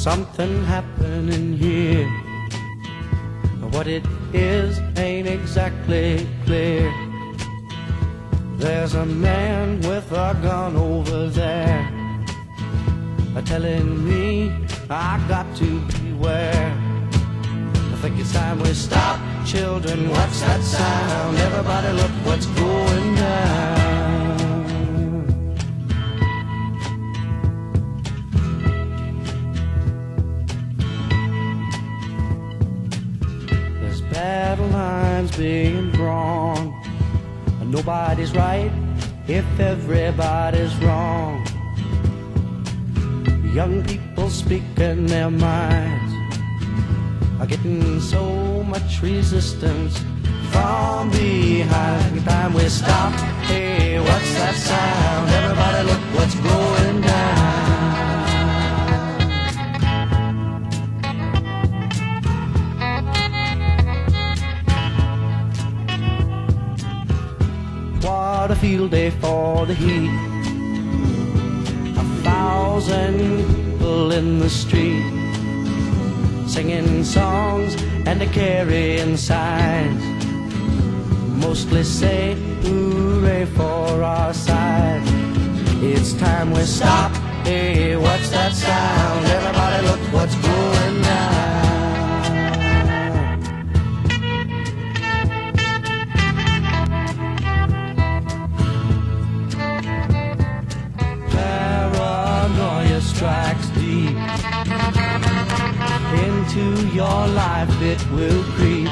something happening here. What it is ain't exactly clear. There's a man with a gun over there, telling me I got to beware. I think it's time we stop. Children, what's that sound? Everybody look what's going down. There's battle lines being drawn. Nobody's right if everybody's wrong. Young people speaking their minds are getting so much resistance from behind. Every time we stop, hey, what's that sound? Everybody look what's going down. What a field day for the heat. 1,000 people in the street, singing songs and carrying signs, mostly say hooray for our side. It's time we stop. Hey, what's that sound? Everybody look what's going down. Strikes deep into your life, it will creep.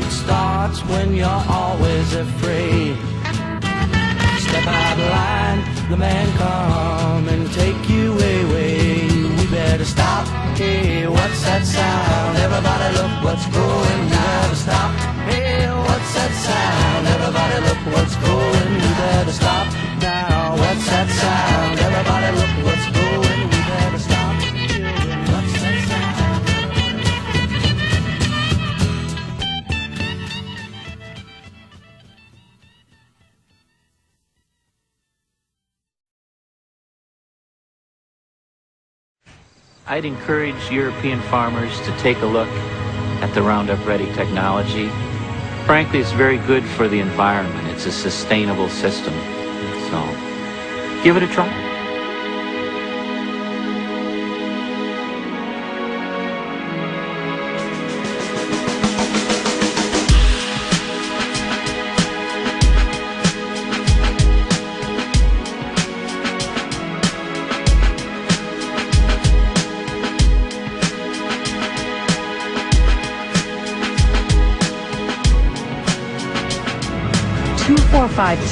It starts when you're always afraid. Step out of line, the man come and take you away. We better stop. Hey, what's that sound? Everybody look what's going. We better stop. Hey, what's that sound? Everybody look what's going. We better stop now. What's that sound? Everybody look what's going. We better stop. What's that sound? I'd encourage European farmers to take a look at the Roundup Ready technology. Frankly, it's very good for the environment. It's a sustainable system. So, give it a try.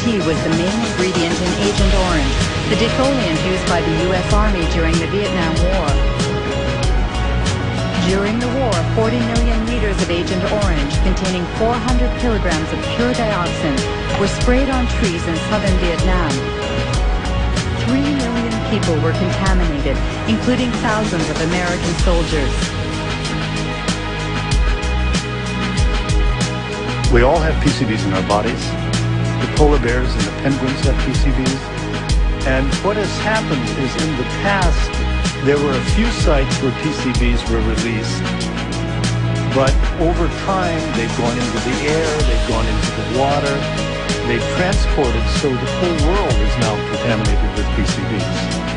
T was the main ingredient in Agent Orange, the defoliant used by the U.S. Army during the Vietnam War. During the war, 40 million liters of Agent Orange, containing 400 kilograms of pure dioxin, were sprayed on trees in southern Vietnam. 3 million people were contaminated, including thousands of American soldiers. We all have PCBs in our bodies. The polar bears and the penguins have PCBs. And what has happened is in the past, there were a few sites where PCBs were released. But over time, they've gone into the air, they've gone into the water, they've transported, so the whole world is now contaminated with PCBs.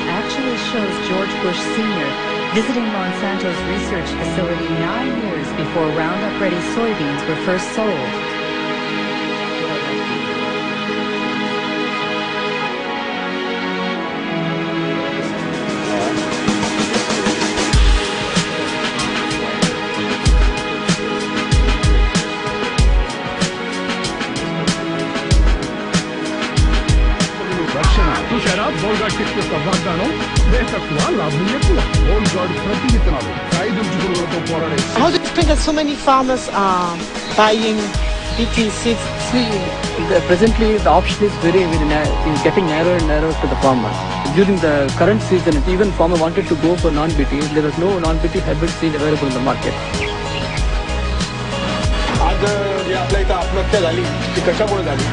Actually shows George Bush Sr. visiting Monsanto's research facility 9 years before Roundup Ready soybeans were first sold. How do you think that so many farmers are buying BT seeds? Presently, the option is is getting narrower and narrower to the farmer. During the current season, if even farmer wanted to go for non-BT, there was no non-BT hybrid seed available in the market. आज जी आपल्या इथं आत्महत्या झाली ती कशामुळे झाली?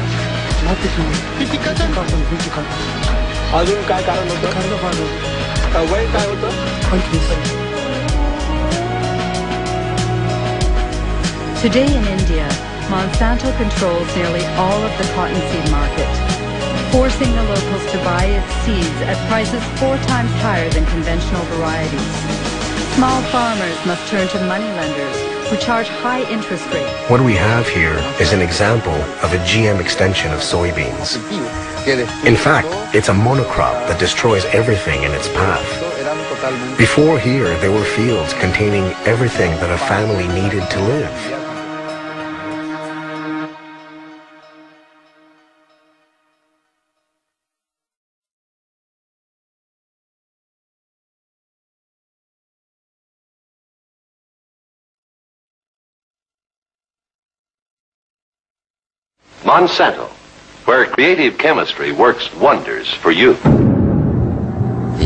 अजून काय कारण होतं? वय काय होतं? Today in India, Monsanto controls nearly all of the cottonseed market, forcing the locals to buy its seeds at prices 4 times higher than conventional varieties. Small farmers must turn to moneylenders who charge high interest rates. What we have here is an example of a GM extension of soybeans. In fact, it's a monocrop that destroys everything in its path. Before here, there were fields containing everything that a family needed to live. Monsanto, where creative chemistry works wonders for you.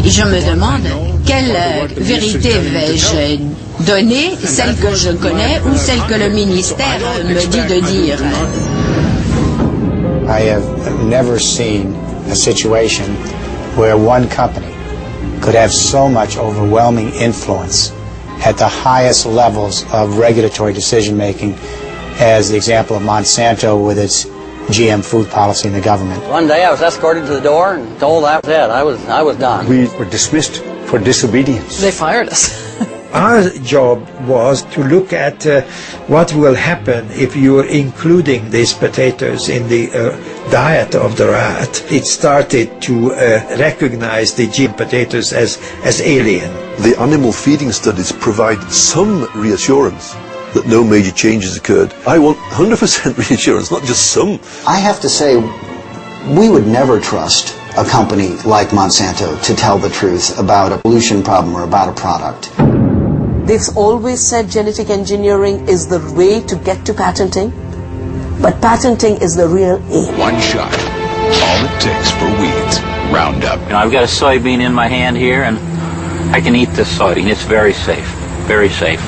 Je me demande quelle vérité vais-je donner, celle que je connais ou celle que le ministère me dit de dire. I have never seen a situation where one company could have so much overwhelming influence at the highest levels of regulatory decision making as the example of Monsanto with its GM food policy in the government. One day I was escorted to the door and told that was it. I was done. We were dismissed for disobedience. They fired us. Our job was to look at what will happen if you are including these potatoes in the diet of the rat. It started to recognize the GM potatoes as alien. The animal feeding studies provide some reassurance that no major changes occurred. I want 100% reassurance, not just some. I have to say, we would never trust a company like Monsanto to tell the truth about a pollution problem or about a product. They've always said genetic engineering is the way to get to patenting, but patenting is the real aim. One shot, all it takes for weeds. Roundup. I've got a soybean in my hand here, and I can eat this soybean. It's very safe, very safe.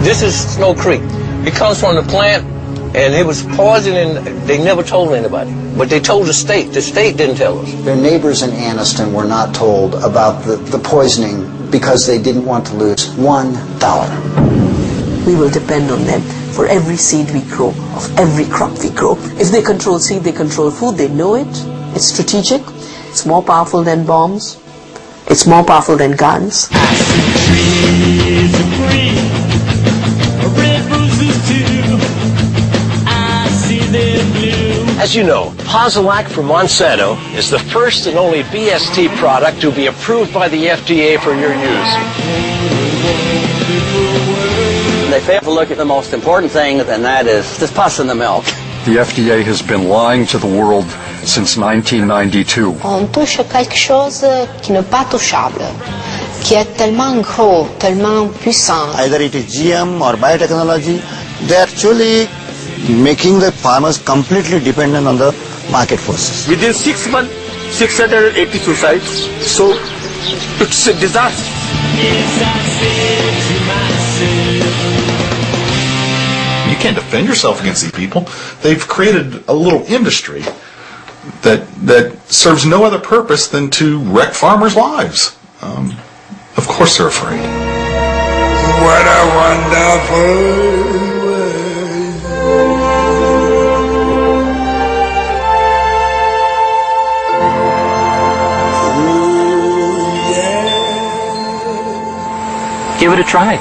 This is Snow Creek. It comes from the plant, and it was poison, and they never told anybody. But they told the state. The state didn't tell us. Their neighbors in Anniston were not told about the poisoning because they didn't want to lose $1. We will depend on them for every seed we grow, of every crop we grow. If they control seed, they control food. They know it. It's strategic. It's more powerful than bombs. It's more powerful than guns. As you know, Posilac from Monsanto is the first and only BST product to be approved by the FDA for your use. They fail to look at the most important thing, and that is this pus in the milk. The FDA has been lying to the world since 1992. On touche quelque chose qui n'est pas touchable, qui est tellement gros, tellement puissant. Either it is GM or biotechnology, they are actually making the farmers completely dependent on the market forces. Within 6 months, 680 suicides. So it's a disaster. You can't defend yourself against these people. They've created a little industry that serves no other purpose than to wreck farmers' lives. Of course they're afraid. What a wonderful Give it a try.